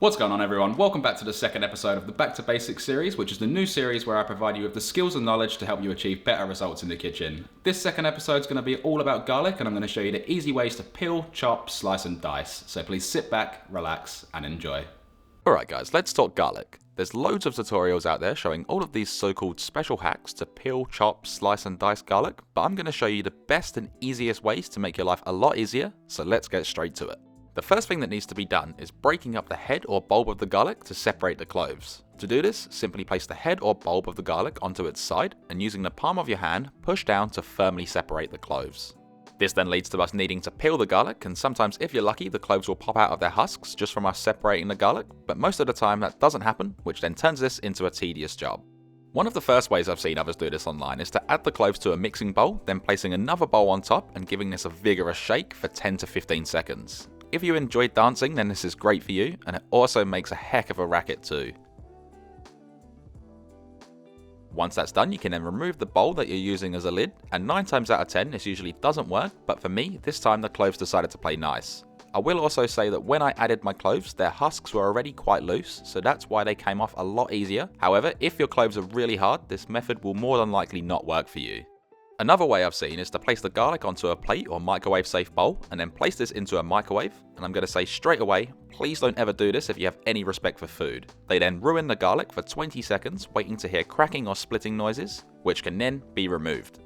What's going on, everyone? Welcome back to the second episode of the Back to Basics series, which is the new series where I provide you with the skills and knowledge to help you achieve better results in the kitchen. This second episode is going to be all about garlic, and I'm going to show you the easy ways to peel, chop, slice and dice. So please sit back, relax and enjoy. Alright guys, let's talk garlic. There's loads of tutorials out there showing all of these so-called special hacks to peel, chop, slice and dice garlic, but I'm going to show you the best and easiest ways to make your life a lot easier, so let's get straight to it. The first thing that needs to be done is breaking up the head or bulb of the garlic to separate the cloves. To do this, simply place the head or bulb of the garlic onto its side and using the palm of your hand, push down to firmly separate the cloves. This then leads to us needing to peel the garlic, and sometimes if you're lucky the cloves will pop out of their husks just from us separating the garlic, but most of the time that doesn't happen, which then turns this into a tedious job. One of the first ways I've seen others do this online is to add the cloves to a mixing bowl, then placing another bowl on top and giving this a vigorous shake for 10 to 15 seconds. If you enjoy dancing, then this is great for you, and it also makes a heck of a racket too. Once that's done, you can then remove the bowl that you're using as a lid, and 9 times out of 10 this usually doesn't work, but for me, this time the cloves decided to play nice. I will also say that when I added my cloves, their husks were already quite loose, so that's why they came off a lot easier. However, if your cloves are really hard, this method will more than likely not work for you. Another way I've seen is to place the garlic onto a plate or microwave safe bowl and then place this into a microwave, and I'm going to say straight away, please don't ever do this if you have any respect for food. They then ruin the garlic for 20 seconds waiting to hear cracking or splitting noises, which can then be removed.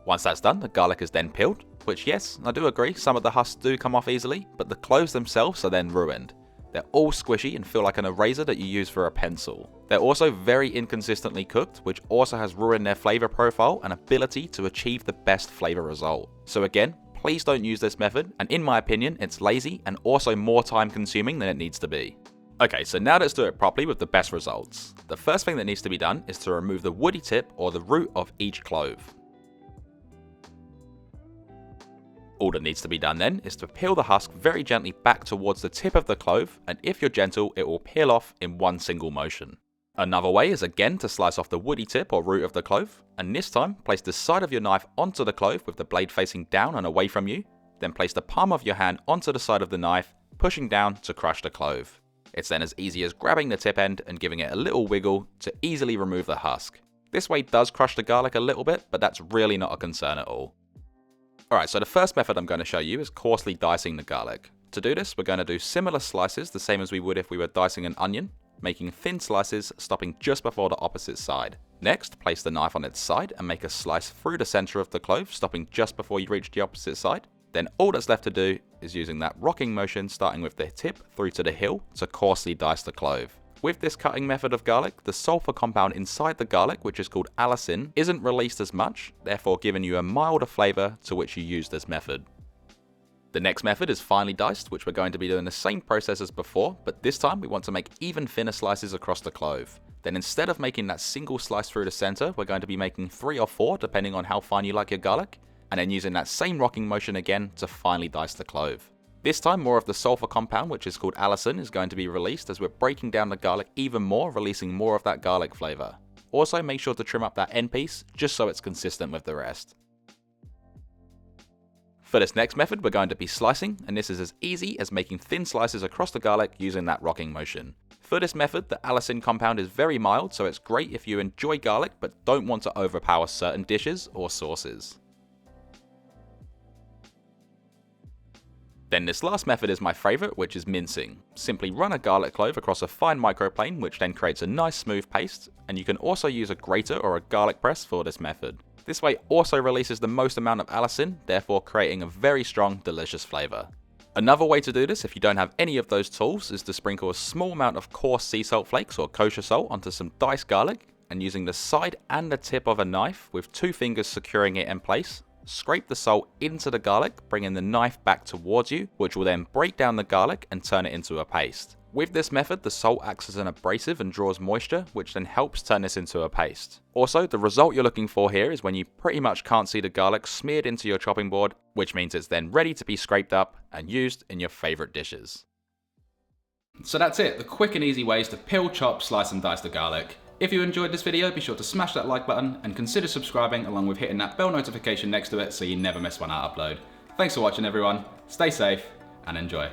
Once that's done, the garlic is then peeled, which yes, I do agree, some of the husks do come off easily, but the cloves themselves are then ruined. They're all squishy and feel like an eraser that you use for a pencil. They're also very inconsistently cooked, which also has ruined their flavor profile and ability to achieve the best flavor result. So again, please don't use this method, and in my opinion, it's lazy and also more time consuming than it needs to be. Okay, so now let's do it properly with the best results. The first thing that needs to be done is to remove the woody tip or the root of each clove. All that needs to be done then is to peel the husk very gently back towards the tip of the clove, and if you're gentle, it will peel off in one single motion. Another way is again to slice off the woody tip or root of the clove, and this time place the side of your knife onto the clove with the blade facing down and away from you, then place the palm of your hand onto the side of the knife, pushing down to crush the clove. It's then as easy as grabbing the tip end and giving it a little wiggle to easily remove the husk. This way does crush the garlic a little bit, but that's really not a concern at all. Alright, so the first method I'm going to show you is coarsely dicing the garlic. To do this, we're going to do similar slices, the same as we would if we were dicing an onion, making thin slices, stopping just before the opposite side. Next, place the knife on its side and make a slice through the center of the clove, stopping just before you reach the opposite side. Then all that's left to do is using that rocking motion, starting with the tip through to the heel, to coarsely dice the clove. With this cutting method of garlic, the sulfur compound inside the garlic, which is called allicin, isn't released as much, therefore giving you a milder flavor to which you use this method. The next method is finely diced, which we're going to be doing the same process as before, but this time we want to make even thinner slices across the clove. Then instead of making that single slice through the center, we're going to be making 3 or 4 depending on how fine you like your garlic, and then using that same rocking motion again to finely dice the clove. This time more of the sulfur compound, which is called allicin, is going to be released as we're breaking down the garlic even more, releasing more of that garlic flavor. Also make sure to trim up that end piece just so it's consistent with the rest. For this next method we're going to be slicing, and this is as easy as making thin slices across the garlic using that rocking motion. For this method the allicin compound is very mild, so it's great if you enjoy garlic but don't want to overpower certain dishes or sauces. Then this last method is my favourite, which is mincing. Simply run a garlic clove across a fine microplane, which then creates a nice smooth paste, and you can also use a grater or a garlic press for this method. This way also releases the most amount of allicin, therefore creating a very strong, delicious flavour. Another way to do this if you don't have any of those tools is to sprinkle a small amount of coarse sea salt flakes or kosher salt onto some diced garlic, and using the side and the tip of a knife with 2 fingers securing it in place, scrape the salt into the garlic, bringing the knife back towards you, which will then break down the garlic and turn it into a paste. With this method, the salt acts as an abrasive and draws moisture, which then helps turn this into a paste. Also, the result you're looking for here is when you pretty much can't see the garlic smeared into your chopping board, which means it's then ready to be scraped up and used in your favourite dishes. So that's it, the quick and easy ways to peel, chop, slice and dice the garlic. If you enjoyed this video, be sure to smash that like button and consider subscribing along with hitting that bell notification next to it so you never miss when I upload. Thanks for watching everyone, stay safe and enjoy.